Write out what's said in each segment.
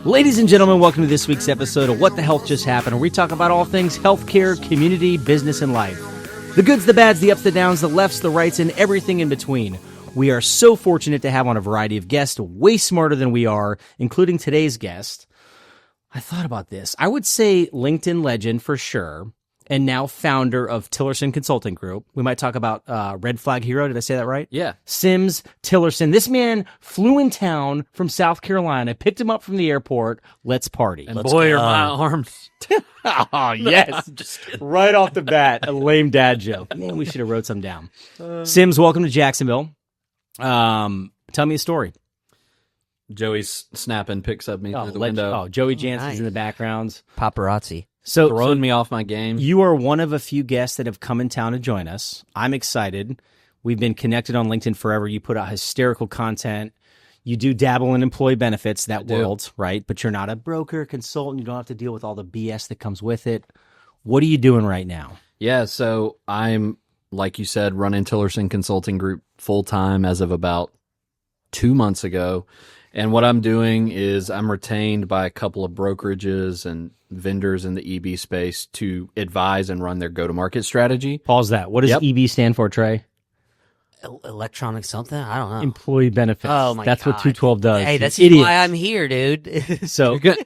Ladies and gentlemen, welcome to this week's episode of What the Health Just Happened, where we talk about all things healthcare, community, business, and life. The goods, the bads, the ups, the downs, the lefts, the rights, and everything in between. We are so fortunate to have on a variety of guests way smarter than we are, including today's guest. I thought about this. I would say LinkedIn legend for sure, and now founder of Tillirson Consulting Group. We might talk about Red Flag Hero. Did I say that right? Yeah. Sims Tillirson. This man flew in town from South Carolina, picked him up from the airport. Let's party. And boy, are my arms. Oh, yes. Right off the bat, a lame dad joke. Man, we should have wrote some down. Sims, welcome to Jacksonville. Tell me a story. Joey's snapping pics of me through the window. Oh, Joey Jansen's in the background. Paparazzi. So throwing me off my game. You are one of a few guests that have come in town to join us. I'm excited. We've been connected on LinkedIn forever. You put out hysterical content. You do dabble in employee benefits, that world, right? But you're not a broker, consultant. You don't have to deal with all the BS that comes with it. What are you doing right now? Yeah, so I'm, like you said, running Tillirson Consulting Group full-time as of about 2 months ago. And what I'm doing is I'm retained by a couple of brokerages and vendors in the EB space to advise and run their go-to-market strategy. Pause that. What does EB stand for, Trey? Electronic something? I don't know. Employee benefits. Oh, my That's God. what 212 does. Hey, that's Idiot. why I'm here, dude. So, Good.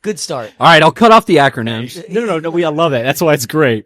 Good start. All right, I'll cut off the acronyms. No. I love it. That's why it's great.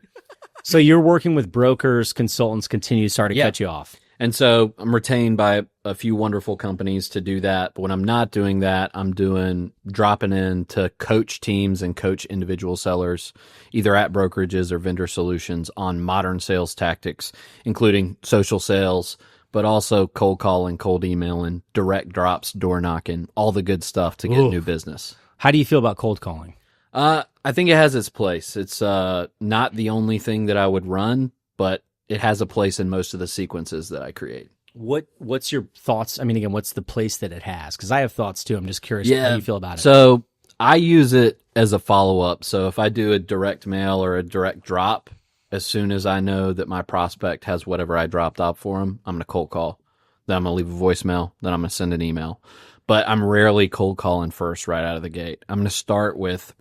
So you're working with brokers, consultants, sorry to cut you off. And so I'm retained by a few wonderful companies to do that. But when I'm not doing that, I'm dropping in to coach teams and coach individual sellers, either at brokerages or vendor solutions, on modern sales tactics, including social sales, but also cold calling, cold emailing, direct drops, door knocking, all the good stuff to get new business. How do you feel about cold calling? I think it has its place. It's not the only thing that I would run, but it has a place in most of the sequences that I create. What's your thoughts? I mean, again, what's the place that it has? Because I have thoughts too. I'm just curious how you feel about it. So I use it as a follow-up. So if I do a direct mail or a direct drop, as soon as I know that my prospect has whatever I dropped off for him, I'm going to cold call. Then I'm going to leave a voicemail. Then I'm going to send an email. But I'm rarely cold calling first right out of the gate. I'm going to start with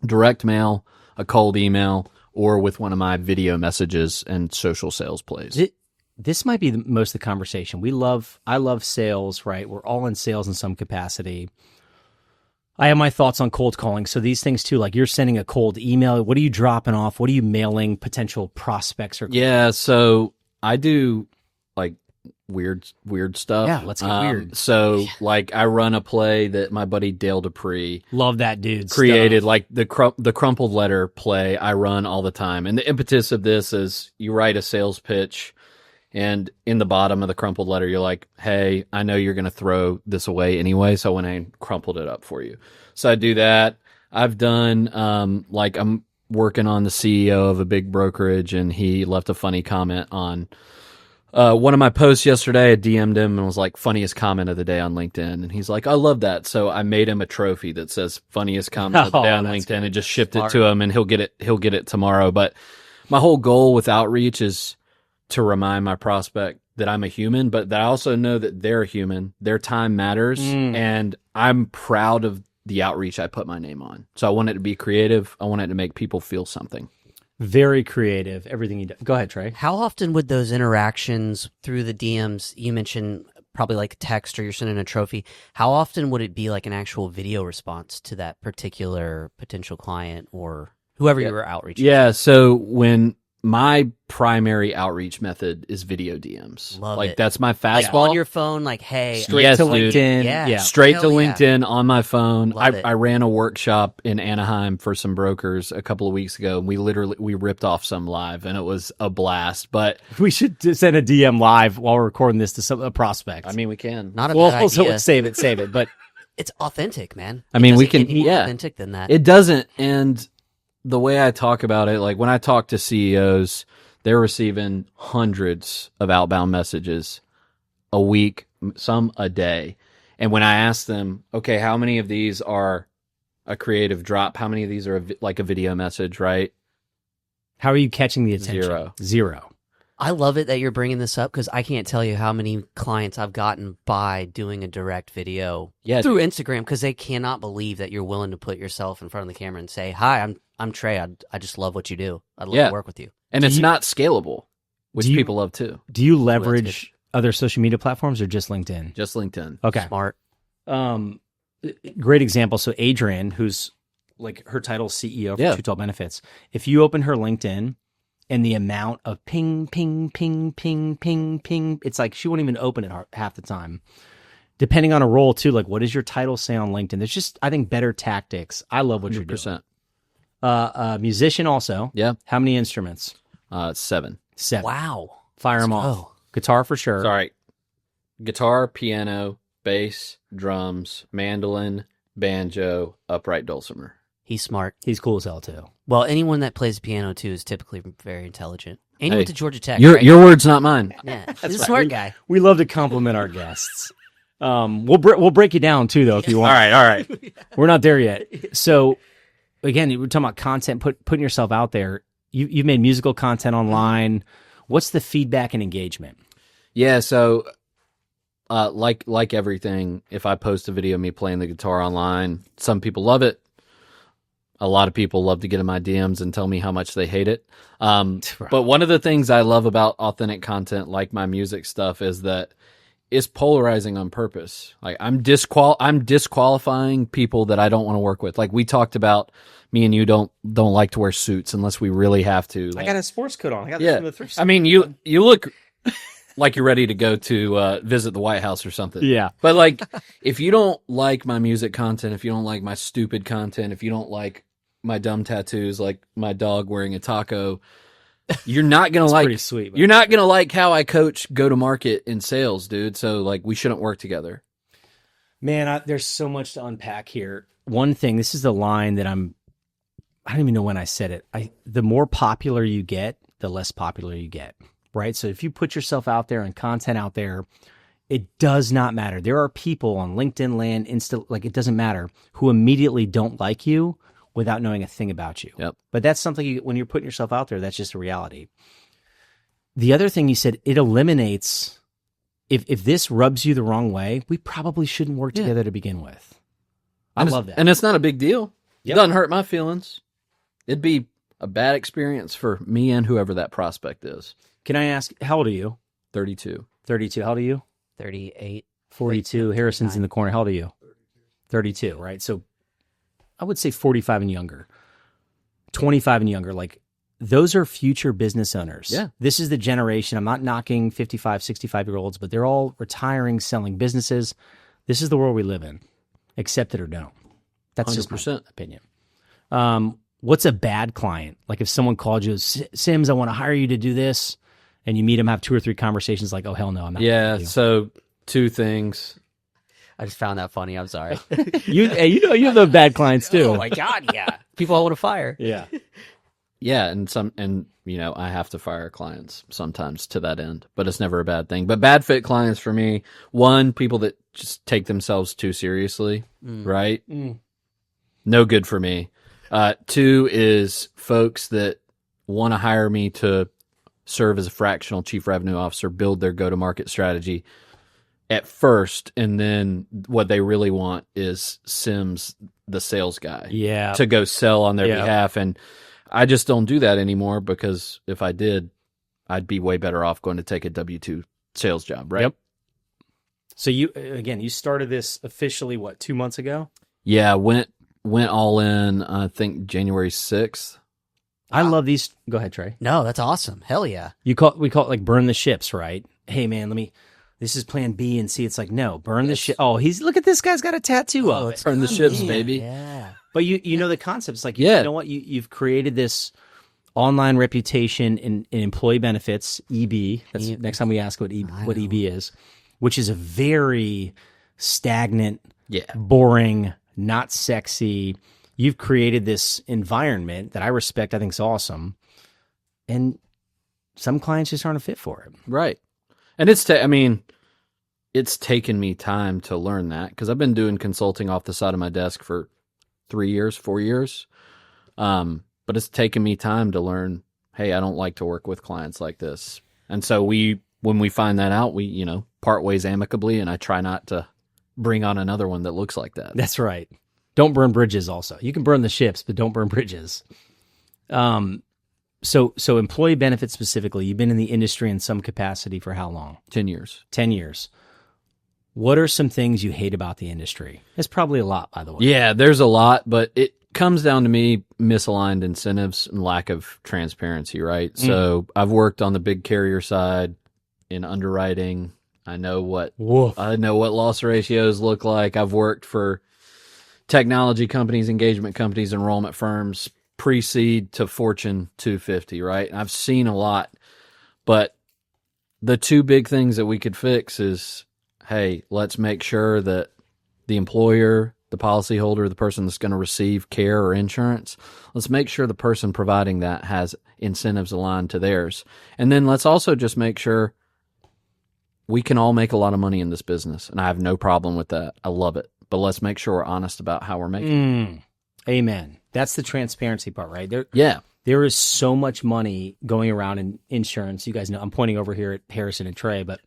direct mail, a cold email, or with one of my video messages and social sales plays. This might be most of the conversation. I love sales, right? We're all in sales in some capacity. I have my thoughts on cold calling. So these things too, like you're sending a cold email. What are you dropping off? What are you mailing potential prospects? Yeah, so I do like weird stuff. Yeah, let's get weird. So like I run a play that my buddy Dale Dupree love that dude created, stuff. like the crumpled letter play I run all the time. And the impetus of this is you write a sales pitch, and in the bottom of the crumpled letter, you're like, hey, I know you're going to throw this away anyway, so I went and crumpled it up for you. So I do that. I've done, like I'm working on the CEO of a big brokerage, and he left a funny comment on one of my posts yesterday. I DM'd him and was like, funniest comment of the day on LinkedIn. And he's like, I love that. So I made him a trophy that says funniest comment of the day on LinkedIn and just shipped it to him, and he'll get it tomorrow. But my whole goal with outreach is to remind my prospect that I'm a human, but that I also know that they're human. Their time matters. And I'm proud of the outreach I put my name on. So I want it to be creative. I want it to make people feel something. Very creative, everything you do. Go ahead, Trey. How often would those interactions through the DMs, you mentioned probably like text or you're sending a trophy, how often would it be like an actual video response to that particular potential client or whoever you were outreaching? Yeah, so when my primary outreach method is video DMs. Love like it. that's my Like fastball. on your phone, like, hey. Straight to dude. LinkedIn. Yeah. Straight to Hell yeah. LinkedIn on my phone. Love it. I ran a workshop in Anaheim for some brokers a couple of weeks ago. And we ripped off some live, and it was a blast. But We should send a DM live while we're recording this to a prospect. I mean, we can. Not a well, bad also idea. save it. But It's authentic, man. I mean, It we doesn't can. get any more Yeah, authentic than that. it doesn't. And the way I talk about it, like when I talk to CEOs, they're receiving hundreds of outbound messages a week, some a day. And when I ask them, okay, how many of these are a creative drop? How many of these are like a video message, right? how are you catching the attention? Zero. Zero. I love it that you're bringing this up because I can't tell you how many clients I've gotten by doing a direct video through Instagram because they cannot believe that you're willing to put yourself in front of the camera and say, "Hi, I'm Trey. I just love what you do. I'd love to work with you." And it's not scalable, which people love too. Do you leverage other social media platforms or just LinkedIn? Just LinkedIn. Okay. Smart. Great example. So Adrian, who's like her title CEO for True Talk Benefits, if you open her LinkedIn and the amount of ping, ping, ping, ping, ping, ping, it's like she won't even open it half the time. Depending on a role too, like what does your title say on LinkedIn? There's just, I think, better tactics. I love what 100%. You're doing. Musician also. Yeah. How many instruments? 7. 7. Wow. Fire them off. Guitar for sure. Sorry. Guitar, piano, bass, drums, mandolin, banjo, upright dulcimer. He's smart. He's cool as hell too. Well, anyone that plays piano too is typically very intelligent. And he went to Georgia Tech. Your words, not mine. Yeah, he's a smart guy. We love to compliment our guests. We'll break you down too, though, if you want. All right. We're not there yet. So, again, we're talking about content, putting yourself out there. You've made musical content online. What's the feedback and engagement? Yeah, so like everything, if I post a video of me playing the guitar online, some people love it. A lot of people love to get in my DMs and tell me how much they hate it. But one of the things I love about authentic content, like my music stuff, is that it's polarizing on purpose. Like I'm disqualifying people that I don't want to work with. Like we talked about, me and you don't like to wear suits unless we really have to. Like, I got a sports coat on. I got this from the thrift store. I mean, you look like you're ready to go to visit the White House or something. Yeah. But like, if you don't like my music content, if you don't like my stupid content, if you don't like my dumb tattoos, like my dog wearing a taco, you're not gonna like. Pretty sweet. You're not gonna like how I coach go to market in sales, dude. So like, we shouldn't work together. Man, there's so much to unpack here. One thing, this is the line that I don't even know when I said it. The more popular you get, the less popular you get. Right. So if you put yourself out there and content out there, it does not matter. There are people on LinkedIn land, Insta, like it doesn't matter, who immediately don't like you without knowing a thing about you. Yep. But that's something when you're putting yourself out there, that's just a reality. The other thing you said, it eliminates, if this rubs you the wrong way, we probably shouldn't work together to begin with. I love that. And it's not a big deal. Yep. It doesn't hurt my feelings. It'd be a bad experience for me and whoever that prospect is. Can I ask, how old are you? 32. 32. How old are you? 38. 42. Harrison's in the corner. How old are you? 32, right? So I would say 45 and younger, 25 and younger. Like those are future business owners. Yeah. This is the generation. I'm not knocking 55, 65-year-olds, but they're all retiring, selling businesses. This is the world we live in. Accept it or don't. That's 100%. just my opinion. What's a bad client? Like if someone called you, Sims, I want to hire you to do this, and you meet them, have 2 or 3 conversations like, oh, hell no, I'm not. Yeah, so 2 things. I just found that funny. I'm sorry. You have the bad clients too. Oh my God, yeah. People I want to fire. Yeah. Yeah, and I have to fire clients sometimes to that end, but it's never a bad thing. But bad fit clients for me, one, people that just take themselves too seriously, right? No good for me. 2 is folks that want to hire me to serve as a fractional chief revenue officer, build their go-to-market strategy at first, and then what they really want is Sims, the sales guy, to go sell on their behalf. And I just don't do that anymore because if I did, I'd be way better off going to take a W-2 sales job, right? Yep. So you started this officially, 2 months ago? Yeah, went all in, I think January 6th. I love these. Go ahead, Trey. No, that's awesome. Hell yeah. We call it like burn the ships, right? Hey man, this is plan B and C. It's like, no, burn the ship. Oh, look at this guy's got a tattoo of it. Burn the ships, baby. Yeah. But you know the concept. It's like, you know what? You've created this online reputation in employee benefits, EB. That's next time we ask what EB is, which is a very stagnant, boring, not sexy. You've created this environment that I respect. I think is awesome. And some clients just aren't a fit for it. Right. And it's taken me time to learn that because I've been doing consulting off the side of my desk for 3 years, 4 years. But it's taken me time to learn, hey, I don't like to work with clients like this. And so when we find that out, we, part ways amicably, and I try not to bring on another one that looks like that. That's right. Don't burn bridges also. You can burn the ships, but don't burn bridges. So employee benefits specifically, you've been in the industry in some capacity for how long? 10 years. 10 years. What are some things you hate about the industry? There's probably a lot, by the way. Yeah, there's a lot, but it comes down to me misaligned incentives and lack of transparency, right? So I've worked on the big carrier side in underwriting. I know what loss ratios look like. I've worked for technology companies, engagement companies, enrollment firms, pre-seed to Fortune 250, right? And I've seen a lot, but the two big things that we could fix is, hey, let's make sure that the employer, the policyholder, the person that's going to receive care or insurance, let's make sure the person providing that has incentives aligned to theirs. And then let's also just make sure we can all make a lot of money in this business, and I have no problem with that. I love it. But let's make sure we're honest about how we're making it. Amen. That's the transparency part, right? There is so much money going around in insurance. You guys know I'm pointing over here at Harrison and Trey, but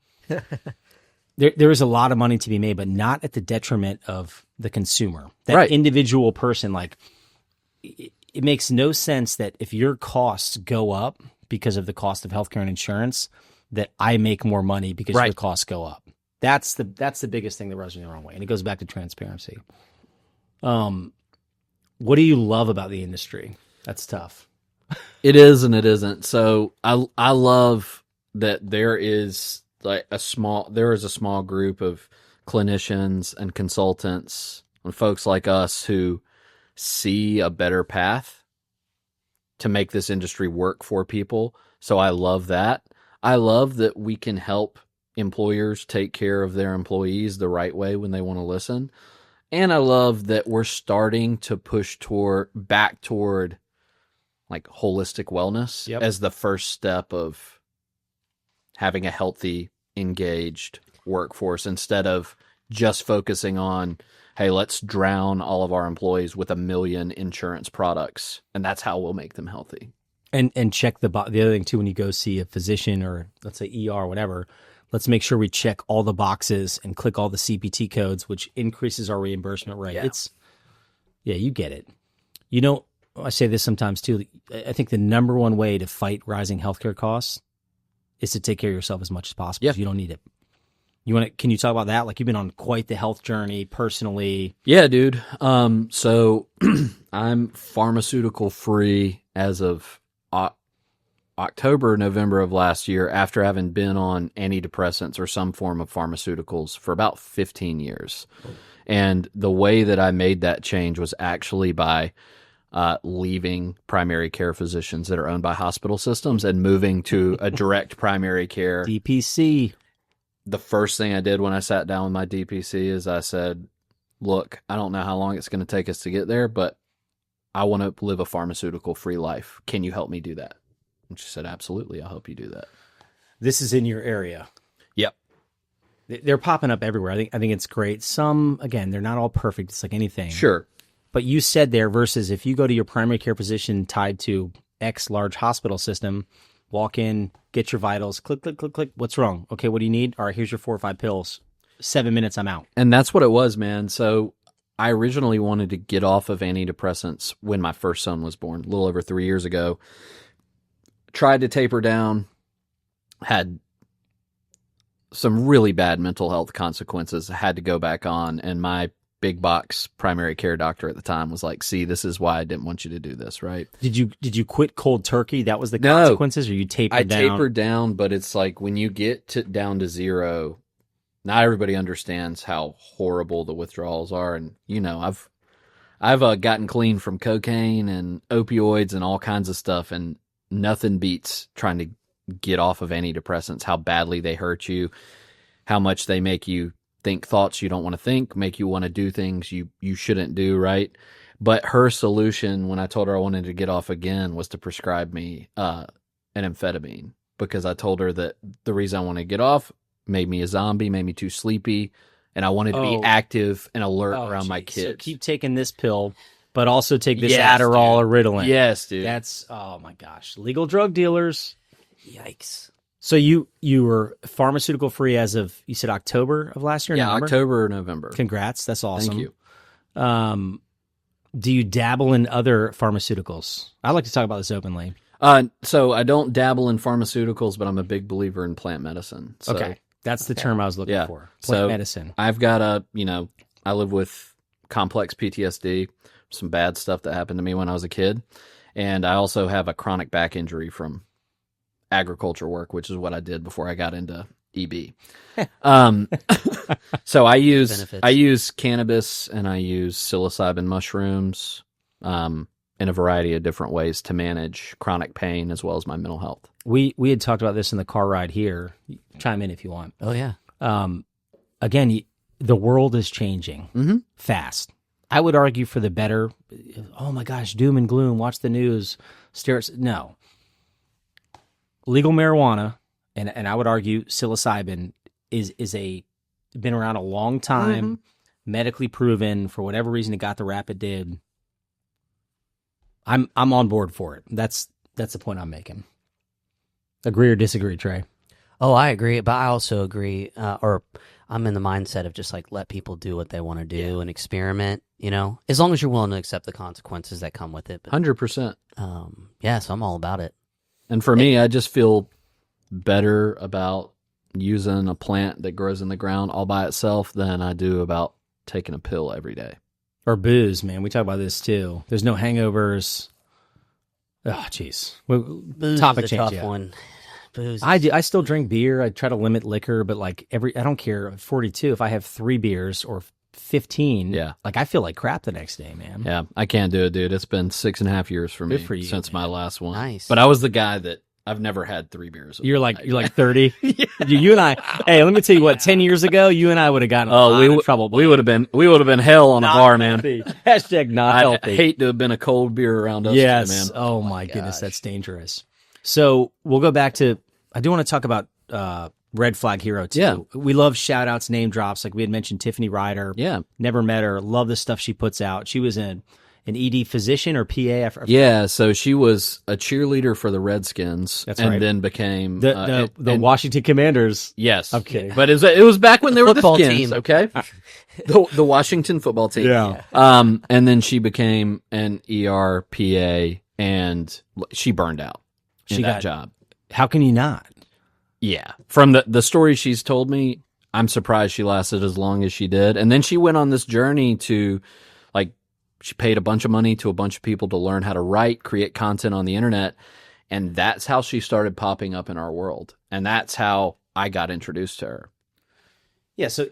there is a lot of money to be made, but not at the detriment of the consumer. That individual person, like, it makes no sense that if your costs go up because of the cost of healthcare and insurance, that I make more money because your costs go up. That's the biggest thing that rubs me the wrong way, and it goes back to transparency. What do you love about the industry? That's tough. It is and it isn't. So I love that there is a small group of clinicians and consultants and folks like us who see a better path to make this industry work for people. So I love that. I love that we can help employers take care of their employees the right way when they want to listen. And I love that we're starting to push back toward like holistic wellness as the first step of having a healthy, engaged workforce instead of just focusing on, hey, let's drown all of our employees with 1 million insurance products, and that's how we'll make them healthy. And check the other thing too, when you go see a physician or let's say ER or whatever, let's make sure we check all the boxes and click all the CPT codes, which increases our reimbursement rate. You get it. I say this sometimes too. I think the number one way to fight rising healthcare costs is to take care of yourself as much as possible. You don't need it. Can you talk about that? Like, you've been on quite the health journey personally. Yeah, dude. So I'm pharmaceutical free as of October, November of last year, after having been on antidepressants or some form of pharmaceuticals for about 15 years. And the way that I made that change was actually by leaving primary care physicians that are owned by hospital systems and moving to a direct primary care. DPC. The first thing I did when I sat down with my DPC is I said, look, I don't know how long it's going to take us to get there, but I want to live a pharmaceutical-free life. Can you help me do that? And she said, absolutely, I'll help you do that. This is in your area. Yep. They're popping up everywhere. I think it's great. Some, again, they're not all perfect. It's like anything. Sure. But you said there versus if you go to your primary care physician tied to X large hospital system, walk in, get your vitals, click, click, click, click. What's wrong? Okay, what do you need? All right, here's your 4 or 5 pills. 7 minutes, I'm out. And that's what it was, man. So I originally wanted to get off of antidepressants when my first son was born, a little over 3 years ago. Tried to taper down, had some really bad mental health consequences. I had to go back on, and my big box primary care doctor at the time was like, see, this is why I didn't want you to do this, right? Did you quit cold turkey? That was the consequences, or you tapered down? I tapered down, but it's like when you get down to zero, not everybody understands how horrible the withdrawals are. And, I've gotten clean from cocaine and opioids and all kinds of stuff, and nothing beats trying to get off of antidepressants, how badly they hurt you, how much they make you think thoughts you don't want to think, make you want to do things you shouldn't do, right? But her solution, when I told her I wanted to get off again, was to prescribe me an amphetamine, because I told her that the reason I wanted to get off made me a zombie, made me too sleepy, and I wanted to be active and alert around my kids. So keep taking this pill, but also take this Adderall or Ritalin. Yes, dude. That's, oh my gosh. Legal drug dealers. Yikes. So you were pharmaceutical free as of, you said October of last year? Yeah, November? October or November. Congrats. That's awesome. Thank you. Do you dabble in other pharmaceuticals? I like to talk about this openly. So I don't dabble in pharmaceuticals, but I'm a big believer in plant medicine. So, Okay. That's the term I was looking for. Plant medicine. I've got I live with complex PTSD, some bad stuff that happened to me when I was a kid. And I also have a chronic back injury from agriculture work, which is what I did before I got into EB. So I use cannabis and I use psilocybin mushrooms in a variety of different ways to manage chronic pain as well as my mental health. We had talked about this in the car ride here. Chime in if you want. Oh, yeah. Again, the world is changing fast. I would argue for the better. Oh my gosh, doom and gloom. Watch the news. No. Legal marijuana, and I would argue psilocybin is been around a long time, medically proven. For whatever reason, it got the rap it did. I'm on board for it. That's the point I'm making. Agree or disagree, Trey? Oh, I agree, but I also agree, or I'm in the mindset of just like let people do what they want to do and experiment, as long as you're willing to accept the consequences that come with it. But, 100%. Yeah, so I'm all about it. And for me, I just feel better about using a plant that grows in the ground all by itself than I do about taking a pill every day. Or booze, man. We talk about this too. There's no hangovers. Oh, jeez. Booze Topic is a change. tough one. Booze. I still drink beer. I try to limit liquor, but like I don't care. At 42, if I have 3 beers or 15, like I feel like crap the next day, man. Yeah, I can't do it, dude. It's been 6.5 years for me since my last one. Nice. But I was the guy that I've never had 3 beers. You're like 30. You and I. Hey, let me tell you what. 10 years ago, you and I would have gotten a lot of trouble. We would have been hell on a bar, man. Hashtag not healthy. I hate to have been a cold beer around us. Yes. Today, man. Oh my goodness, that's dangerous. So we'll go back to. I do want to talk about Red Flag Hero too. Yeah. We love shout outs, name drops. Like we had mentioned Tiffany Ryder. Yeah. Never met her. Love the stuff she puts out. She was an ED physician or PA. Yeah. So she was a cheerleader for the Redskins. That's and right. then became the Washington Commanders. Yes. Okay. But it was back when they were the Football Skins. team. Okay. The Washington football team. Yeah. And then she became an ERPA and she burned out. She got that job. How can you not? Yeah. From the story she's told me, I'm surprised she lasted as long as she did. And then she went on this journey to, like, she paid a bunch of money to a bunch of people to learn how to write, create content on the internet. And that's how she started popping up in our world. And that's how I got introduced to her. Yeah. So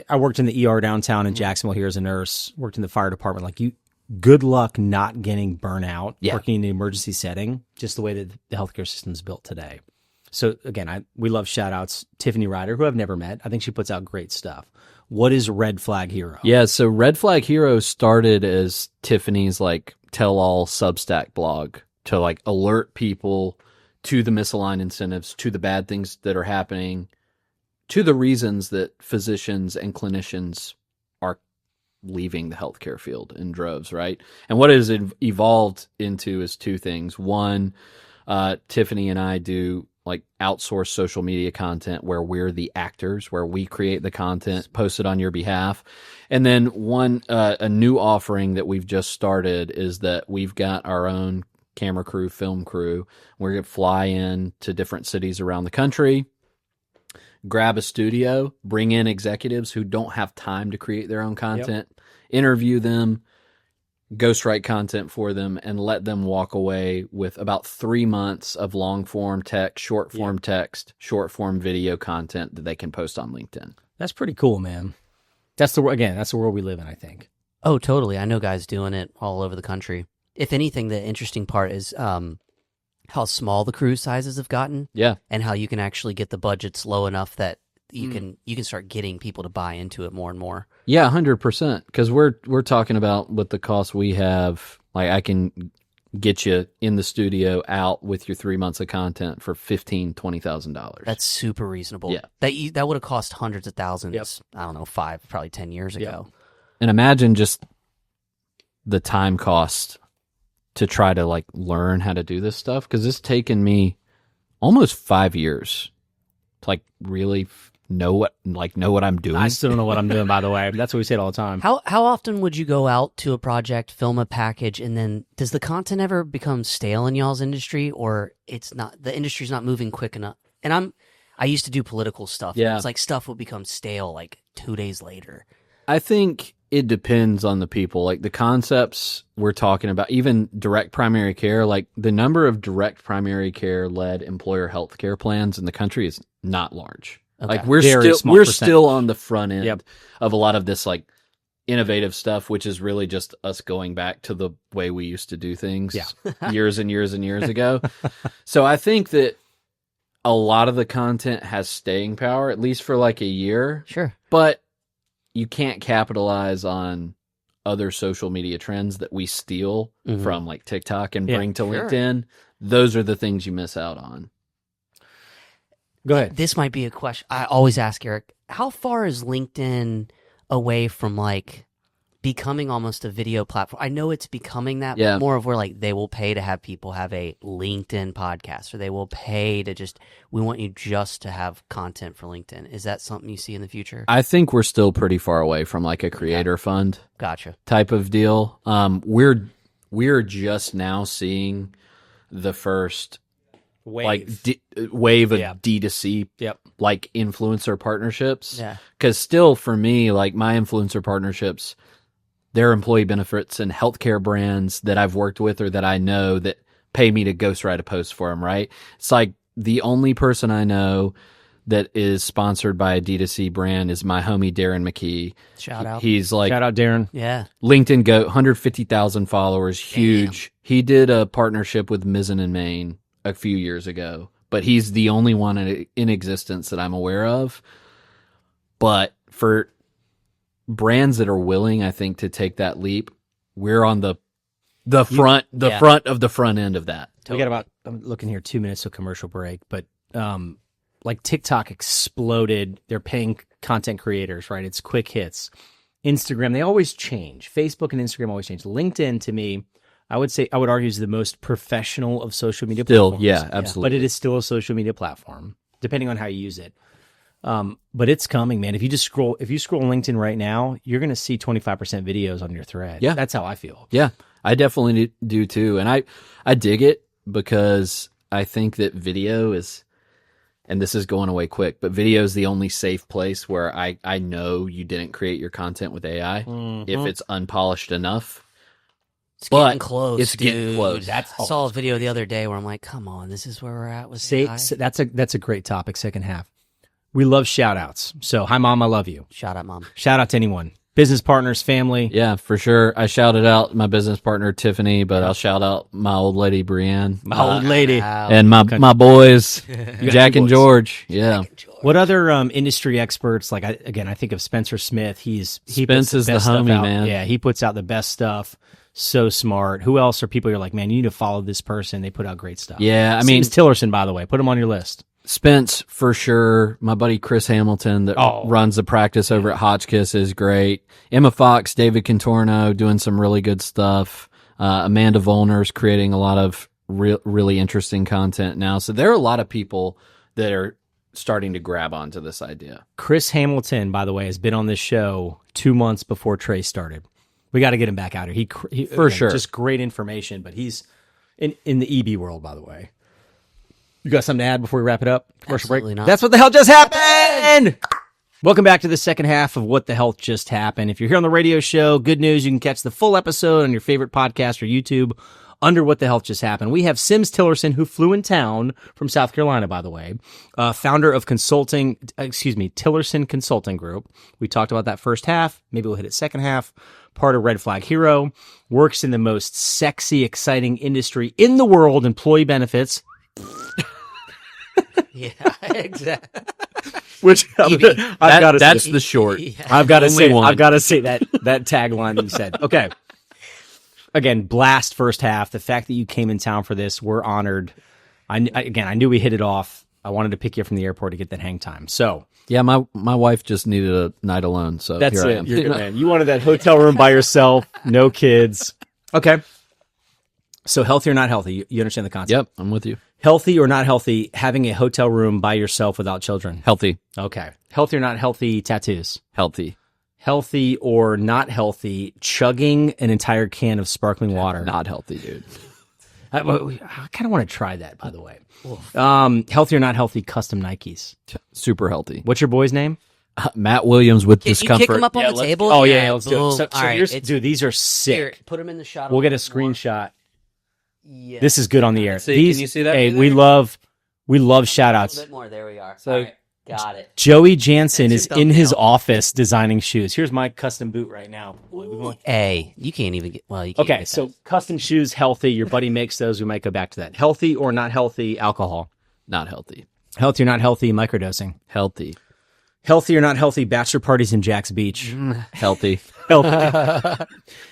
I worked in the ER downtown in Jacksonville here as a nurse, worked in the fire department. Like good luck not getting burnout working in the emergency setting, just the way that the healthcare system is built today. So again, we love shout outs. Tiffany Ryder, who I've never met. I think she puts out great stuff. What is Red Flag Hero? Yeah. So Red Flag Hero started as Tiffany's like tell all Substack blog to like alert people to the misaligned incentives, to the bad things that are happening, to the reasons that physicians and clinicians are leaving the healthcare field in droves, right? And what it has evolved into is 2 things. One, Tiffany and I do like outsource social media content where we're the actors, where we create the content, post it on your behalf. And then a new offering that we've just started is that we've got our own camera crew, film crew. We're going to fly in to different cities around the country, grab a studio, bring in executives who don't have time to create their own content, interview them, ghostwrite content for them, and let them walk away with about 3 months of long form text, short form text, short form video content that they can post on LinkedIn. That's pretty cool, man. That's the world we live in, I think. Oh, totally. I know guys doing it all over the country. If anything, the interesting part is how small the crew sizes have gotten. Yeah. And how you can actually get the budgets low enough that you can start getting people to buy into it more and more. Yeah, 100%. Because we're talking about what the cost we have. Like I can get you in the studio out with your 3 months of content for $15,000-$20,000. That's super reasonable. Yeah, that would have cost hundreds of thousands. I don't know, probably 10 years ago. And imagine just the time cost to try to like learn how to do this stuff, because it's taken me almost 5 years like really know what I'm doing. I still don't know what I'm doing, by the way. That's what we say it all the time. How often would you go out to a project, film a package, and then does the content ever become stale in y'all's industry, or it's not? The industry's not moving quick enough. And I used to do political stuff. Yeah. It's like stuff will become stale like 2 days later. I think it depends on the people. Like the concepts we're talking about, even direct primary care, like the number of direct primary care led employer health care plans in the country is not large. Okay. Like we're Very small still percentage. on the front end Yep. of a lot of this like innovative stuff, which is really just us going back to the way we used to do things years and years and years ago. So I think that a lot of the content has staying power, at least for like a year. Sure. But you can't capitalize on other social media trends that we steal from like TikTok and bring to LinkedIn. Those are the things you miss out on. Go ahead. This might be a question I always ask Eric. How far is LinkedIn away from like becoming almost a video platform? I know it's becoming that, but more of where like they will pay to have people have a LinkedIn podcast, or they will pay to we want you just to have content for LinkedIn. Is that something you see in the future? I think we're still pretty far away from like a creator fund Gotcha. type of deal. We're just now seeing the first wave of D2C like influencer partnerships. Yeah. Because still for me, like my influencer partnerships, they're employee benefits and healthcare brands that I've worked with or that I know that pay me to ghostwrite a post for them, right? It's like the only person I know that is sponsored by a D2C brand is my homie Darren McKee. Shout out. He's like Shout out, Darren. Yeah. LinkedIn GOAT, 150,000 followers, huge. Damn. He did a partnership with Mizzen and Maine a few years ago, but he's the only one in existence that I'm aware of. But for brands that are willing, I think, to take that leap, we're on the front of the front end of that. We got about, I'm looking here, 2 minutes to commercial break, but like TikTok exploded. They're paying content creators, right? It's quick hits. Instagram, they always change. Facebook and Instagram always change. LinkedIn, to me, I would argue is the most professional of social media platforms. Yeah, absolutely. But it is still a social media platform, depending on how you use it. But it's coming, man. If you scroll LinkedIn right now, you're going to see 25% videos on your thread. Yeah. That's how I feel. Yeah, I definitely do too. And I dig it because I think that video is, and this is going away quick, but video is the only safe place where I know you didn't create your content with AI if it's unpolished enough. It's But getting close, it's getting dude. close. I saw a video the other day where I'm like, come on, this is where we're at with Say, AI. that's a great topic, second half. We love shout outs. So, hi, Mom, I love you. Shout out, Mom. Shout out to anyone. Business partners, family. Yeah, for sure. I shouted out my business partner, Tiffany, but I'll shout out my old lady, Brienne. My old lady. Wow. And my boys, Jack two and boys. George. Yeah. What other industry experts? Like, I think of Spencer Smith. He Spence puts is the best stuff homie, out. man. Yeah, he puts out the best stuff. So smart. Who else are people you're like, man, you need to follow this person. They put out great stuff. Yeah, I mean, Tillirson, by the way. Put him on your list. Spence, for sure. My buddy Chris Hamilton that runs the practice over at Hotchkiss is great. Emma Fox, David Contorno doing some really good stuff. Amanda Volner's creating a lot of really interesting content now. So there are a lot of people that are starting to grab onto this idea. Chris Hamilton, by the way, has been on this show 2 months before Trey started. We got to get him back out here. He For sure. Just great information, but he's in the EB world, by the way. You got something to add before we wrap it up? Commercial Absolutely break? not. That's what the hell just happened! Welcome back to the second half of What the Health Just Happened. If you're here on the radio show, good news, you can catch the full episode on your favorite podcast or YouTube under What the Health Just Happened. We have Sims Tillirson, who flew in town from South Carolina, by the way, founder of Tillirson Consulting Group. We talked about that first half. Maybe we'll hit it second half. Part of Red Flag Hero. Works in the most sexy, exciting industry in the world, employee benefits. Yeah, exactly. Which I've got to That's say. the short. I've got to Only say. one. I've got to say that tagline that you said. Okay. Again, blast first half. The fact that you came in town for this, we're honored. I knew we hit it off. I wanted to pick you up from the airport to get that hang time. So Yeah, my wife just needed a night alone, so that's here I it. am. You're good, man. You wanted that hotel room by yourself, no kids. Okay. So healthy or not healthy? You understand the concept? Yep, I'm with you. Healthy or not healthy, having a hotel room by yourself without children? Healthy. Okay. Healthy or not healthy, tattoos? Healthy. Healthy or not healthy, chugging an entire can of sparkling water? Not healthy, dude. I kind of want to try that, by the way. Healthy or not healthy, custom Nikes? Super healthy. What's your boy's name? Matt Williams with Can you discomfort. kick him up on the table? Oh, yeah, let's do it. boom. So All right, here's, it's- dude, these are sick. Here, put him in the shot. We'll get a little more. screenshot. Yeah. This is good on the air. See, These, can you see that Hey, right we there? love shout A outs. little bit more. There we are. So- All right, got it. Joey Jansen That's is your in his thumbnail. office designing shoes. Here's my custom boot right now. Hey, you can't even get. Well, you can't Okay, get so that. custom shoes, healthy. Your buddy makes those. We might go back to that. Healthy or not healthy, alcohol? Not healthy. Healthy or not healthy, microdosing? Healthy. Healthy or not healthy, bachelor parties in Jack's Beach? Healthy. Healthy.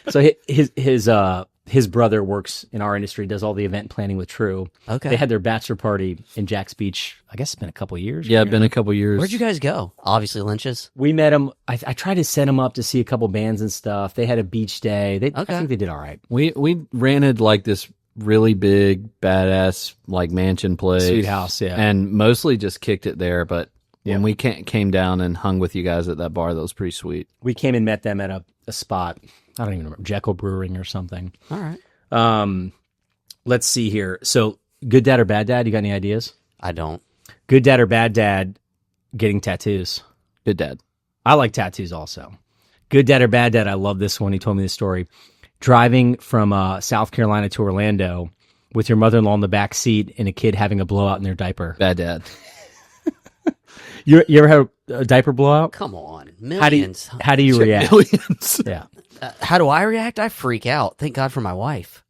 So his brother works in our industry, does all the event planning with True. Okay. They had their bachelor party in Jack's Beach. I guess it's been a couple years. Yeah, been a couple years. Where'd you guys go? Obviously, Lynch's. We met them. I tried to set them up to see a couple bands and stuff. They had a beach day. I Okay. think they did all right. We rented like this really big, badass like mansion place, Sweet house, yeah. and mostly just kicked it there. But when we came down and hung with you guys at that bar, that was pretty sweet. We came and met them at a spot. I don't even remember, Jekyll Brewing or something. All right. Let's see here. So, good dad or bad dad? You got any ideas? I don't. Good dad or bad dad getting tattoos? Good dad. I like tattoos also. Good dad or bad dad? I love this one. He told me this story. Driving from South Carolina to Orlando with your mother-in-law in the back seat and a kid having a blowout in their diaper. Bad dad. You ever had a diaper blowout? Come on. How do you, Millions. how do you react? Millions. Yeah. How do I react? I freak out. Thank God for my wife.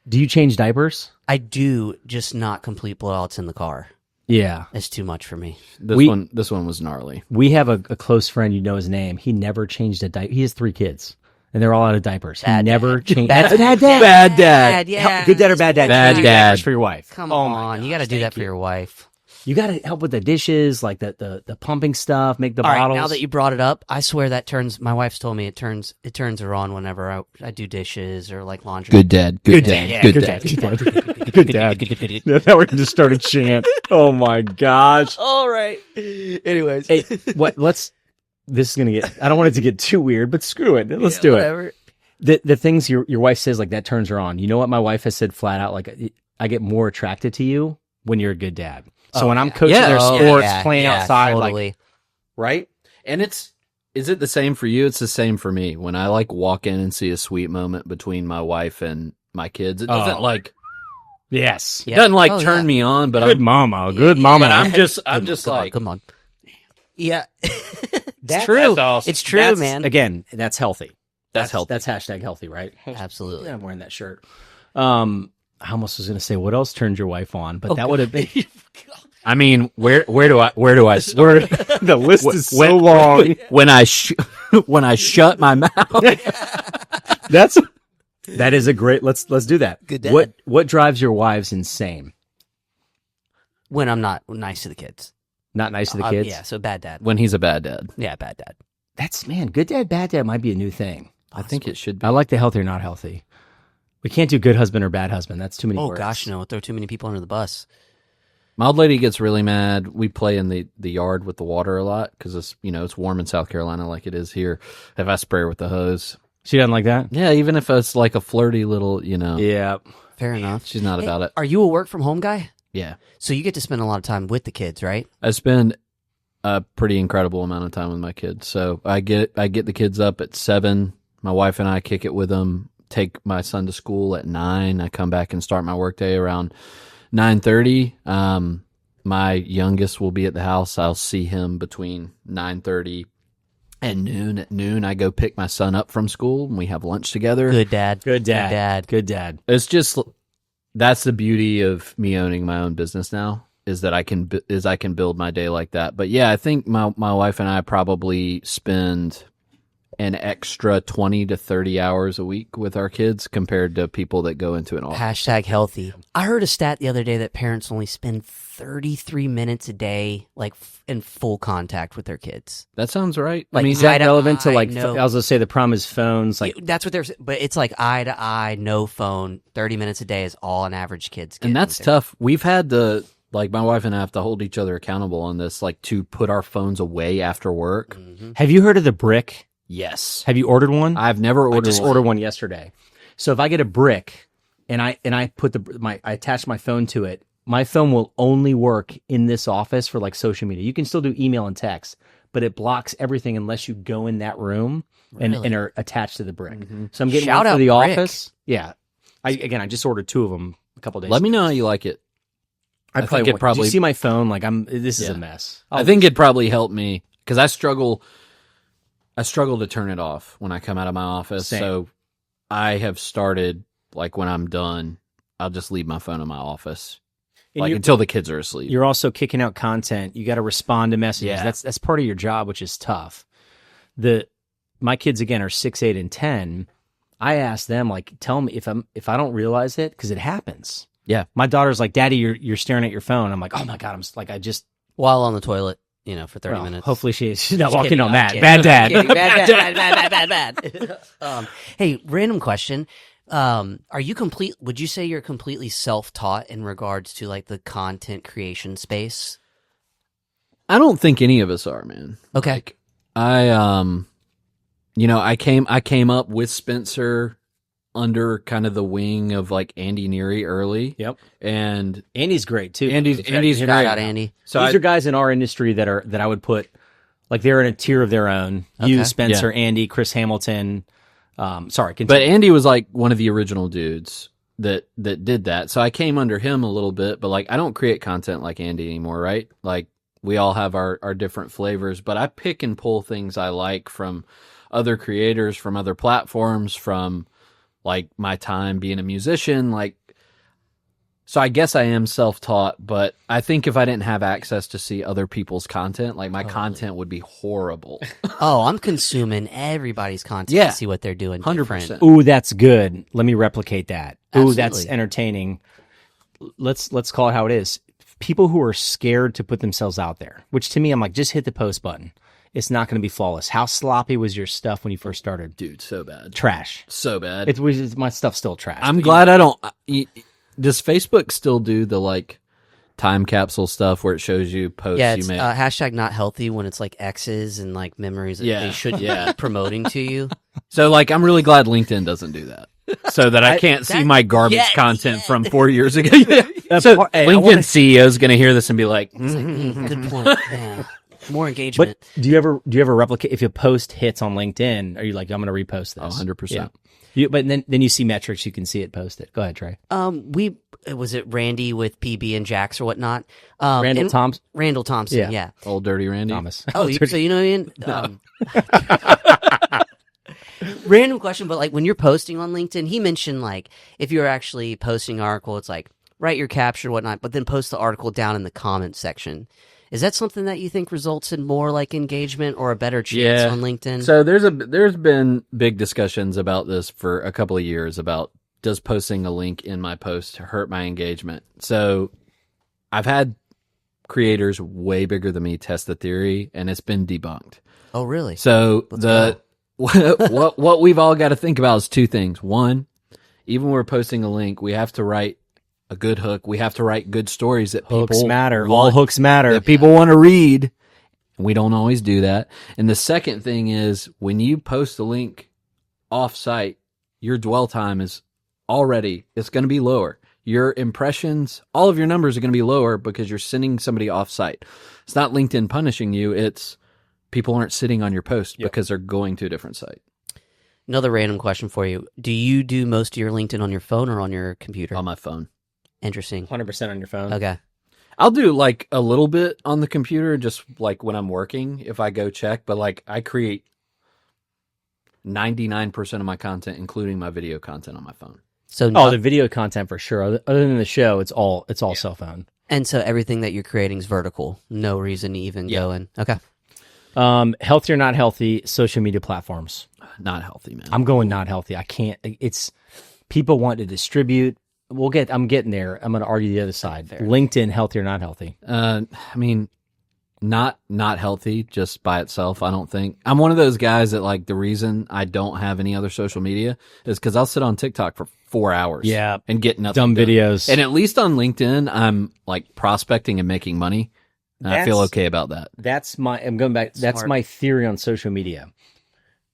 Do you change diapers? I do, just not complete blowouts in the car. Yeah. It's too much for me. This one was gnarly. We have a close friend, you know his name. He never changed a diaper. He has 3 kids, and they're all out of diapers. He Bad never dad. changed. Bad Bad dad. Bad dad. Yeah. Good dad or bad dad? Bad Change dad. diapers for your wife. Come Oh my on. You gosh, got to do that thank for you. your wife. You got to help with the dishes, like the pumping stuff, make the All right, bottles. now that you brought it up, I swear that turns. My wife's told me it turns her on whenever I do dishes or like laundry. Good dad. Good dad. yeah, Good good dad. dad. Good dad. Now we're going to start a chant. Oh my gosh. All right. Anyways, Hey, this is going to get, I don't want it to get too weird, but screw it. Let's do it. whatever. The things your wife says, like that turns her on. You know what my wife has said flat out? Like, I get more attracted to you when you're a good dad. So when I'm coaching their sports, playing outside, totally. like, right? And is it the same for you? It's the same for me. When I like walk in and see a sweet moment between my wife and my kids, it doesn't Yes. it doesn't like Oh, turn yeah. me on, but Good mama. Good mama. But I'm just Come on, like, come on. Yeah, That's true. awesome. It's true, That's- man. Again, that's healthy. That's healthy. That's hashtag healthy, right? Absolutely. Yeah, I'm wearing that shirt. I almost was going to say, what else turns your wife on? But that would have been. I mean, where do I start? The list is so long. When I shut my mouth. That is a great. Let's do that. Good dad. What drives your wives insane? When I'm not nice to the kids. Not nice to the kids. Yeah, so bad dad. When he's a bad dad. Yeah, bad dad. That's good dad, bad dad might be a new thing. I think it should be. I like the healthy or not healthy. We can't do good husband or bad husband. That's too many Oh words. gosh, no! Throw too many people under the bus. My old lady gets really mad. We play in the yard with the water a lot because it's warm in South Carolina like it is here. If I spray her with the hose, She doesn't like that. yeah, even if it's like a flirty little, Yeah. Fair enough. she's not about it. Are you a work from home guy? Yeah, So you get to spend a lot of time with the kids, right? I spend a pretty incredible amount of time with my kids. So I get the kids up at 7. My wife and I kick it with them. Take my son to school at 9. I come back and start my workday around 9:30. My youngest will be at the house. I'll see him between 9:30 and noon. At noon, I go pick my son up from school and we have lunch together. Good dad. Good dad. Good dad. Good dad. It's just that's the beauty of me owning my own business now is that I can build my day like that. But yeah, I think my wife and I probably spend an extra 20 to 30 hours a week with our kids compared to people that go into an office. Hashtag healthy. I heard a stat the other day that parents only spend 33 minutes a day, like in full contact with their kids. That sounds right. Like, Is that relevant to like? no. I was gonna say the problem is phones. Like That's what they're. But it's like eye to eye, no phone. 30 minutes a day is all an average kid's. And that's tough. We've had to, like, my wife and I have to hold each other accountable on this, like, to put our phones away after work. Mm-hmm. have you heard of the brick? Yes. Have you ordered one? I've never I ordered just one. ordered one yesterday. So if I get a brick and I put I attach my phone to it, my phone will only work in this office for like social media. You can still do email and text, but it blocks everything unless you go in that room and are attached to the brick. Mm-hmm. So I'm getting Shout one for out the Brick. office. Yeah. I just ordered 2 of them a couple days Let me ago. know how you like it. I think probably it won't. probably- Do you see my phone? Like this is Yeah. a mess. I think it'd probably help me because I struggle to turn it off when I come out of my office. Same. So I have started, like, when I'm done, I'll just leave my phone in my office, And like, you're- until the kids are asleep. You're also kicking out content. You got to respond to messages. Yeah. That's part of your job, which is tough. My kids again are 6, 8, and 10. I ask them, like, tell me if I don't realize it, because it happens. Yeah. My daughter's like, Daddy, you're staring at your phone. I'm like, oh my God, I just While on the toilet, for 30 well, minutes. hopefully she's not Just walking kidding, on I'm that. kidding. Bad dad. Kidding. Bad. Hey, random question. Would you say you're completely self-taught in regards to like the content creation space? I don't think any of us are, man. Okay. Like, I came up with Spencer under kind of the wing of like Andy Neary early. Yep. And Andy's great too. Andy's Shout great. out Andy. So These are guys in our industry that I would put like they're in a tier of their own. You, Okay. Spencer, Andy, Chris Hamilton. Sorry, continue. But Andy was like one of the original dudes that did that. So I came under him a little bit, but like I don't create content like Andy anymore, right? Like we all have our different flavors, but I pick and pull things I like from other creators, from other platforms, from like my time being a musician, like, so I guess I am self-taught, but I think if I didn't have access to see other people's content, like my content would be horrible. Oh, I'm consuming everybody's content Yeah. to see what they're doing. 100%. different. Ooh, that's good. Let me replicate that. Ooh, that's Absolutely. entertaining. Let's call it how it is. People who are scared to put themselves out there, which to me, I'm like, just hit the post button. It's not going to be flawless. How sloppy was your stuff when you first started? Dude, so bad. Trash. So bad. My stuff's still trash. I'm glad I don't. Does Facebook still do the like time capsule stuff where it shows you posts Yeah, you it's make? hashtag not healthy when it's like X's and like memories that Yeah, they should yeah. be promoting to you. So like, I'm really glad LinkedIn doesn't do that, so that I can't see my garbage content from 4 years ago. So Hey, LinkedIn CEO is going to hear this and be like, Good point. Yeah. More engagement. But do you ever replicate if a post hits on LinkedIn? Are you like, I'm going to repost this? 100%. But then you see metrics, you can see it posted. Go ahead, Trey. Was it Randy with PB and Jax or whatnot? Randall Thompson. Randall Thompson. Yeah. Old Dirty Randy. Thomas. Oh, so you know Ian? Random question, but like when you're posting on LinkedIn, he mentioned like if you're actually posting an article, it's like write your caption or whatnot, but then post the article down in the comments section. Is that something that you think results in more like engagement or a better chance on LinkedIn? So there's been big discussions about this for a couple of years about does posting a link in my post hurt my engagement. So I've had creators way bigger than me test the theory, and it's been debunked. Oh, really? So what we've all got to think about is two things. One, even when we're posting a link, we have to write a good hook. We have to write good stories that Hooks people matter. want, All hooks matter. that people want to read. And we don't always do that. And the second thing is when you post a link off site, your dwell time is it's going to be lower. Your impressions, all of your numbers are going to be lower because you're sending somebody off site. It's not LinkedIn punishing you. It's people aren't sitting on your post because they're going to a different site. Another random question for you. Do you do most of your LinkedIn on your phone or on your computer? On my phone. Interesting. 100% on your phone. Okay. I'll do like a little bit on the computer, just like when I'm working, if I go check, but like I create 99% of my content, including my video content, on my phone. So Oh, the video content for sure. Other than the show, it's all cell phone. and so everything that you're creating is vertical. No reason to even go in. Okay. Healthy or not healthy, social media platforms. Not healthy, man. I'm going not healthy. I can't. It's people want to distribute. I'm getting there. I'm going to argue the other side. Fair. LinkedIn, healthy or not healthy? I mean, not healthy just by itself. I don't think. I'm one of those guys that like the reason I don't have any other social media is because I'll sit on TikTok for 4 hours. Yeah, and get nothing dumb done. videos. And at least on LinkedIn, I'm like prospecting and making money. And I feel okay about that. I'm going back. That's Smart. my theory on social media.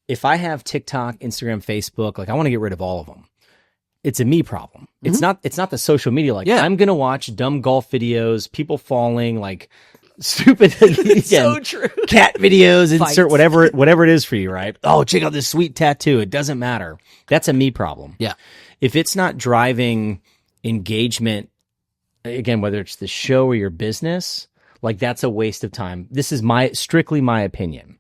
If I have TikTok, Instagram, Facebook, like I want to get rid of all of them. It's a me problem. It's not the social media. Like I'm going to watch dumb golf videos, people falling, like stupid So true. cat videos, insert Fights. whatever it is for you, right? Oh, check out this sweet tattoo. It doesn't matter. That's a me problem. Yeah. If it's not driving engagement, again, whether it's the show or your business, like that's a waste of time. This is strictly my opinion.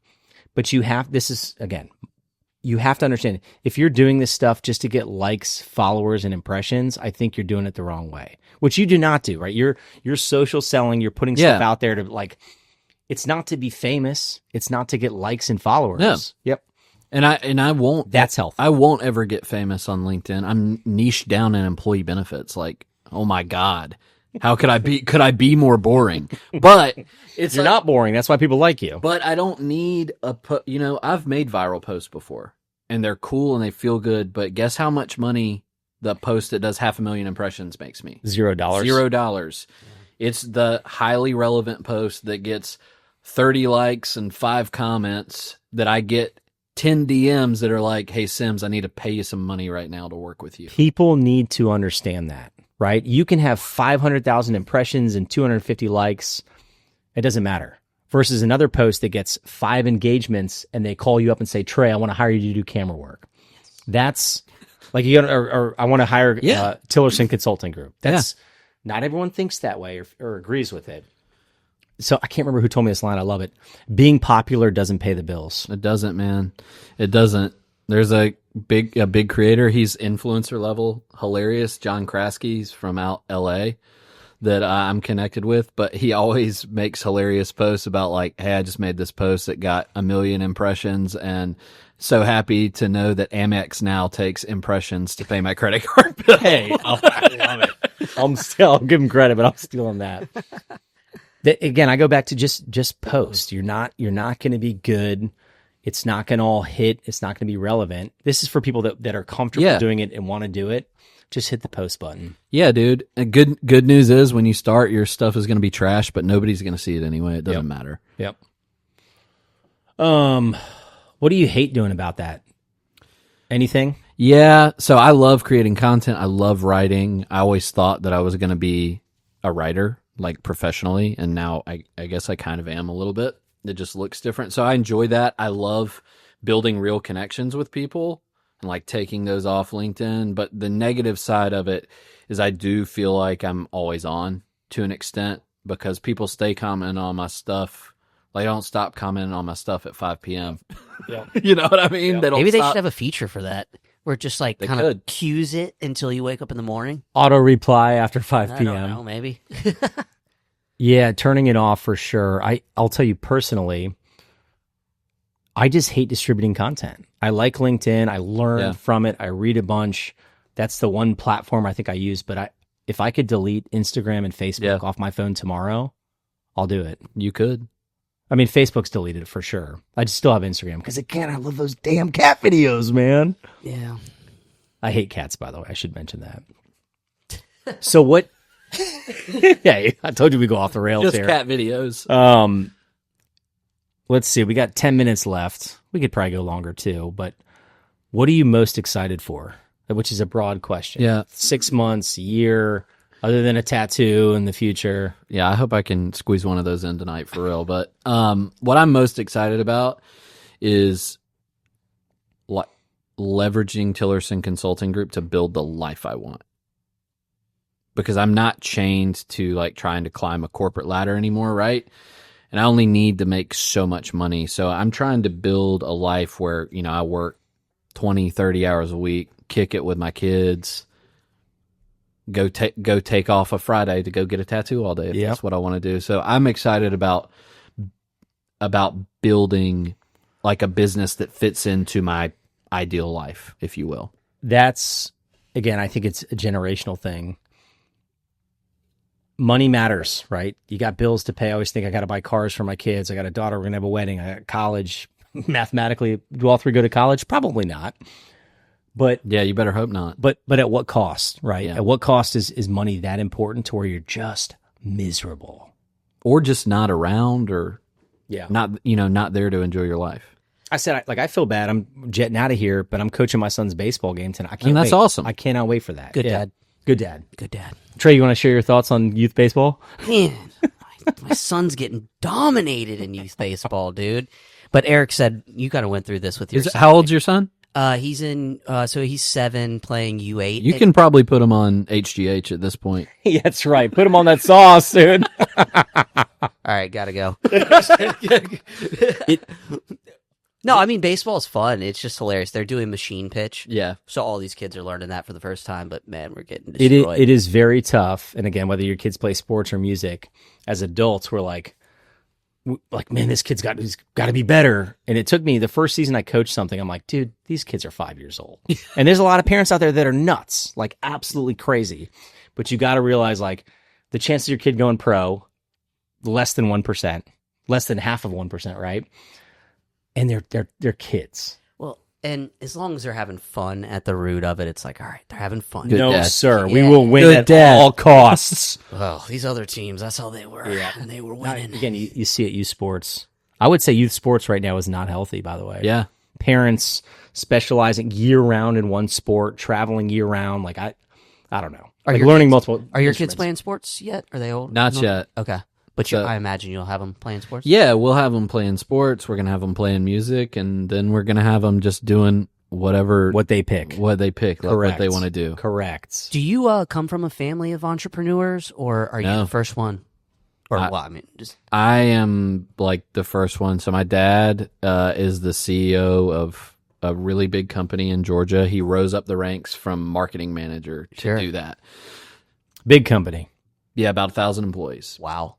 But you have to understand, if you're doing this stuff just to get likes, followers, and impressions, I think you're doing it the wrong way, which you do not do, right? You're social selling, you're putting stuff out there to like, it's not to be famous. It's not to get likes and followers. No. Yep. And I won't. That's healthy. I won't ever get famous on LinkedIn. I'm niched down in employee benefits. Like, oh my God, how could I be? Could I be more boring? But it's You're not boring. That's why people like you. But I don't need I've made viral posts before, and they're cool and they feel good. But guess how much money the post that does 500,000 impressions makes me? $0. $0. It's the highly relevant post that gets 30 likes and 5 comments that I get 10 DMs that are like, hey, Sims, I need to pay you some money right now to work with you. People need to understand that, right? You can have 500,000 impressions and 250 likes. It doesn't matter. Versus another post that gets 5 engagements and they call you up and say, Trey, I want to hire you to do camera work. That's like, or I want to hire Tillirson Consulting Group. That's not everyone thinks that way or agrees with it. So I can't remember who told me this line. I love it. Being popular doesn't pay the bills. It doesn't, man. It doesn't. There's a big creator. He's influencer level, hilarious. John Kraske, he's from out LA that I'm connected with, but he always makes hilarious posts about like, hey, I just made this post that got 1 million impressions and so happy to know that Amex now takes impressions to pay my credit card bill. Hey, I love it. I'll give him credit, but I'm stealing that. Again, I go back to just post. You're not going to be good. It's not going to all hit. It's not going to be relevant. This is for people that are comfortable doing it and want to do it. Just hit the post button. Yeah, dude. And good news is when you start, your stuff is going to be trash, but nobody's going to see it anyway. It doesn't matter. Yep. What do you hate doing about that? Anything? Yeah. So I love creating content. I love writing. I always thought that I was going to be a writer, like professionally. And now I guess I kind of am a little bit. It just looks different. So I enjoy that. I love building real connections with people and like taking those off LinkedIn. But the negative side of it is I do feel like I'm always on to an extent because people stay commenting on my stuff. Like, I don't stop commenting on my stuff at 5 p.m. Yeah. You know what I mean? Yeah. They don't Maybe they stop. should have a feature for that where it just like They kind of could. cues it until you wake up in the morning. Auto reply after 5 I p.m. don't know, maybe. Yeah, turning it off for sure. I'll tell you personally, I just hate distributing content. I like LinkedIn. I learn from it. I read a bunch. That's the one platform I think I use. But if I could delete Instagram and Facebook off my phone tomorrow, I'll do it. You could. I mean, Facebook's deleted for sure. I just still have Instagram because, again, I love those damn cat videos, man. Yeah. I hate cats, by the way. I should mention that. So what? Yeah, I told you we go off the rails Just here. cat videos. Let's see. We got 10 minutes left. We could probably go longer too. But what are you most excited for? Which is a broad question. Yeah. 6 months, a year, other than a tattoo in the future. Yeah, I hope I can squeeze one of those in tonight for real. But what I'm most excited about is leveraging Tillirson Consulting Group to build the life I want. Because I'm not chained to like trying to climb a corporate ladder anymore, right? And I only need to make so much money. So I'm trying to build a life where, you know, I work 20, 30 hours a week, kick it with my kids, go take off a Friday to go get a tattoo all day if that's what I want to do. So I'm excited about about building like a business that fits into my ideal life, if you will. That's, again, I think it's a generational thing. Money matters, right? You got bills to pay. I always think I got to buy cars for my kids. I got a daughter. We're going to have a wedding. I got college. Mathematically, do all three go to college? Probably not. But Yeah, you better hope not. But at what cost, right? Yeah. At what cost is money that important to where you're just miserable? Or just not around, or Yeah. not there to enjoy your life. I said, I feel bad. I'm jetting out of here, but I'm coaching my son's baseball game tonight. I can't And that's wait. awesome. I cannot wait for that. Good Yeah. dad. Good dad. Good dad. Trey, you want to share your thoughts on youth baseball? Man, my son's getting dominated in youth baseball, dude. But Eric said you kind of went through this with your son. How old's your son? He's in, so he's 7 playing U8. You can probably put him on HGH at this point. Yeah, that's right. Put him on that sauce, dude. All right, gotta go. No, I mean, baseball is fun. It's just hilarious. They're doing machine pitch. Yeah. So all these kids are learning that for the first time, but man, we're getting It destroyed. is very tough. And again, whether your kids play sports or music, as adults, we're like, man, this kid's he's got to be better. And it took me the first season I coached something. I'm like, dude, these kids are 5 years old. And there's a lot of parents out there that are nuts, like absolutely crazy. But you got to realize, like, the chance of your kid going pro, less than 1%, less than half of 1%, right? And they're kids. Well, and as long as they're having fun at the root of it, it's like, all right, they're having fun. Good no, dad. sir. Yeah. We will win Good at dad. all costs. Well, these other teams, that's how they were. Yeah. And they were Now, winning. again, you see it youth sports. I would say youth sports right now is not healthy, by the way. Yeah. Parents specializing year round in one sport, traveling year round. Like, I don't know. Like your learning kids- multiple. Are your kids instruments. playing sports yet? Are they old? Not No? yet. Okay. But So- I imagine you'll have them playing sports? Yeah, we'll have them playing sports. We're going to have them playing music, and then we're going to have them just doing whatever What they pick. what they pick, like Correct. what they want to do. Correct. Do you come from a family of entrepreneurs, or are you No. the first one? Or, just... I am like the first one. So my dad is the CEO of a really big company in Georgia. He rose up the ranks from marketing manager to Sure. do that. Big company. Yeah, about 1,000 employees. Wow.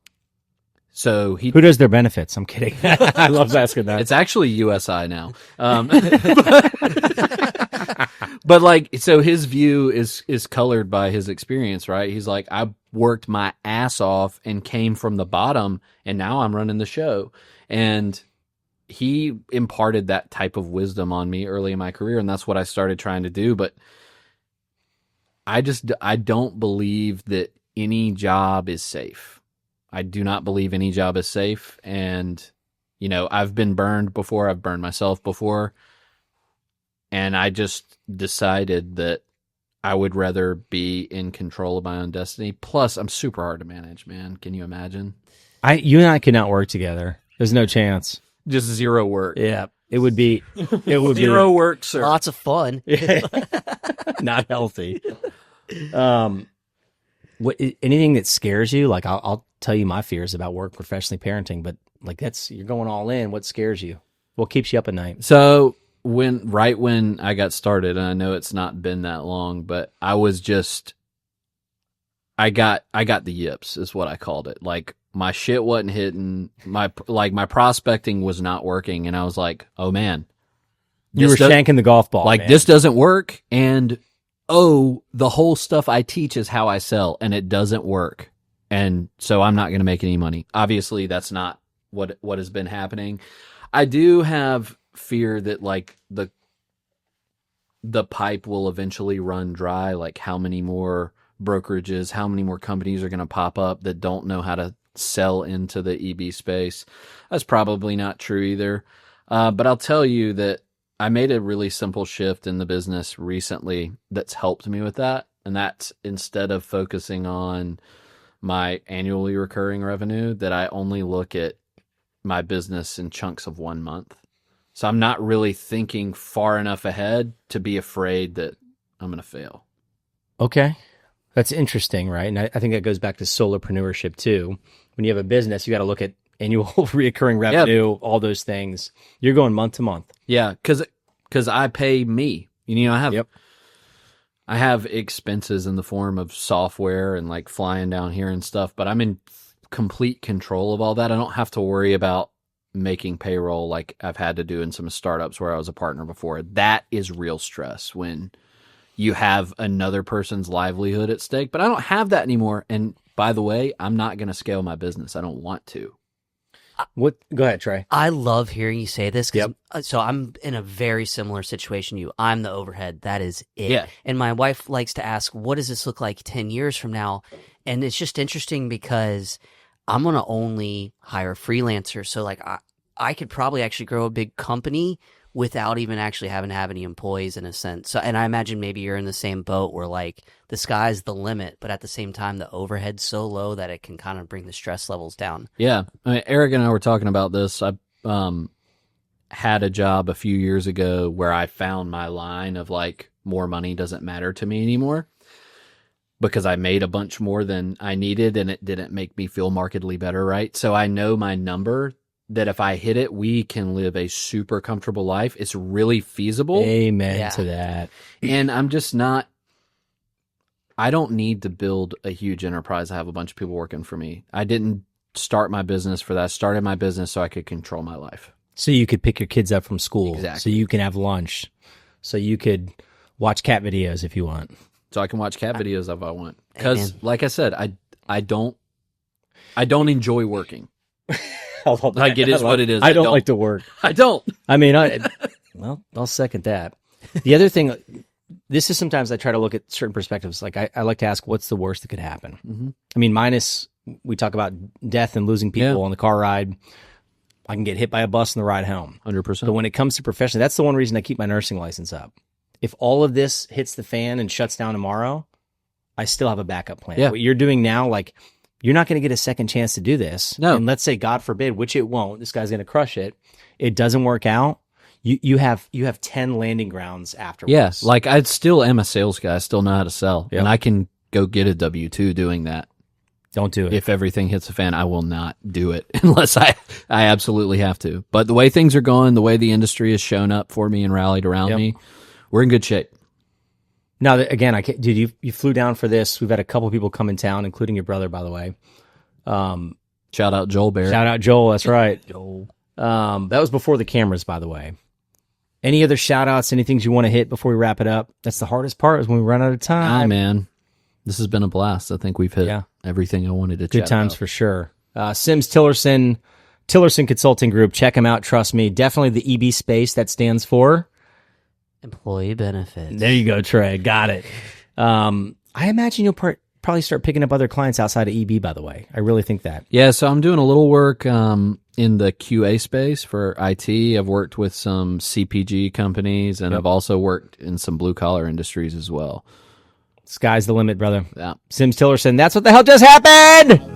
So he Who does their benefits? I'm kidding. I love asking that. It's actually USI now. But like, so his view is colored by his experience, right? He's like, I worked my ass off and came from the bottom, and now I'm running the show. And he imparted that type of wisdom on me early in my career, and that's what I started trying to do. But I don't believe that any job is safe. I do not believe any job is safe. And, I've been burned before. I've burned myself before. And I just decided that I would rather be in control of my own destiny. Plus, I'm super hard to manage, man. Can you imagine? You and I could not work together. There's no chance. Just zero work. Yeah. It would be Zero work, sir. Lots of fun. not healthy. Anything that scares you? Like, I'll tell you my fears about work, professionally, parenting, but like you're going all in. What scares you? What keeps you up at night? So right when I got started, and I know it's not been that long, but I was I got the yips is what I called it. Like, my shit wasn't hitting, my prospecting was not working, and I was like, oh man, You were shanking the golf ball. like, man. this doesn't work, and the whole stuff I teach is how I sell, and it doesn't work, and so I'm not going to make any money. Obviously, that's not what has been happening. I do have fear that like the pipe will eventually run dry. Like, how many more brokerages, how many more companies are going to pop up that don't know how to sell into the EB space? That's probably not true either. But I'll tell you that I made a really simple shift in the business recently that's helped me with that. And that's, instead of focusing on my annually recurring revenue, that I only look at my business in chunks of 1 month. So I'm not really thinking far enough ahead to be afraid that I'm going to fail. Okay. That's interesting, right? And I think that goes back to solopreneurship too. When you have a business, you got to look at annual recurring revenue, all those things. You're going month to month. Yeah, because I pay me. Yep. I have expenses in the form of software and like flying down here and stuff, but I'm in complete control of all that. I don't have to worry about making payroll like I've had to do in some startups where I was a partner before. That is real stress when you have another person's livelihood at stake. But I don't have that anymore. And by the way, I'm not going to scale my business. I don't want to. What? Go ahead, Trey. I love hearing you say this. Yep. So I'm in a very similar situation to you. I'm the overhead. That is it. Yeah. And my wife likes to ask, what does this look like 10 years from now? And it's just interesting because I'm going to only hire freelancers. So like I could probably actually grow a big company without even actually having to have any employees in a sense. So, and I imagine maybe you're in the same boat where like the sky's the limit, but at the same time, the overhead's so low that it can kind of bring the stress levels down. Yeah. I mean, Eric and I were talking about this. I had a job a few years ago where I found my line of like, more money doesn't matter to me anymore because I made a bunch more than I needed and it didn't make me feel markedly better, right? So I know my number that if I hit it, we can live a super comfortable life. It's really feasible. Amen to that. And I'm just not, I don't need to build a huge enterprise. I have a bunch of people working for me. I didn't start my business for that. I started my business so I could control my life. So you could pick your kids up from school. Exactly. So you can have lunch. So you could watch cat videos if you want. So I can watch cat videos if I want. Because like I said, I don't enjoy working. Like it is what it is. I don't like to work. I don't. I mean, well, I'll second that. The other thing, this is sometimes I try to look at certain perspectives. Like I like to ask, what's the worst that could happen? Mm-hmm. I mean, minus we talk about death and losing people on the car ride. I can get hit by a bus on the ride home. 100%. But when it comes to profession, that's the one reason I keep my nursing license up. If all of this hits the fan and shuts down tomorrow, I still have a backup plan. Yeah. What you're doing now, like, you're not going to get a second chance to do this. No. And let's say, God forbid, which it won't, this guy's going to crush it. It doesn't work out. You have 10 landing grounds afterwards. Yeah, like I still am a sales guy. I still know how to sell. Yep. And I can go get a W-2 doing that. Don't do it. If everything hits the fan, I will not do it unless I absolutely have to. But the way things are going, the way the industry has shown up for me and rallied around me, we're in good shape. Now, again, dude, you flew down for this. We've had a couple people come in town, including your brother, by the way. Shout out Joel Barrett. Shout out Joel. That's right. Joel. That was before the cameras, by the way. Any other shout outs, any things you want to hit before we wrap it up? That's the hardest part is when we run out of time. Oh, man. This has been a blast. I think we've hit everything I wanted to chat Good times about. for sure. Sims Tillirson Consulting Group. Check them out. Trust me. Definitely the EB space that stands for Employee benefits. There you go, Trey. Got it. I imagine you'll probably start picking up other clients outside of EB, by the way. I really think that. Yeah, so I'm doing a little work in the QA space for IT. I've worked with some CPG companies, and I've also worked in some blue-collar industries as well. Sky's the limit, brother. Yeah. Sims Tillirson. That's what the hell just happened!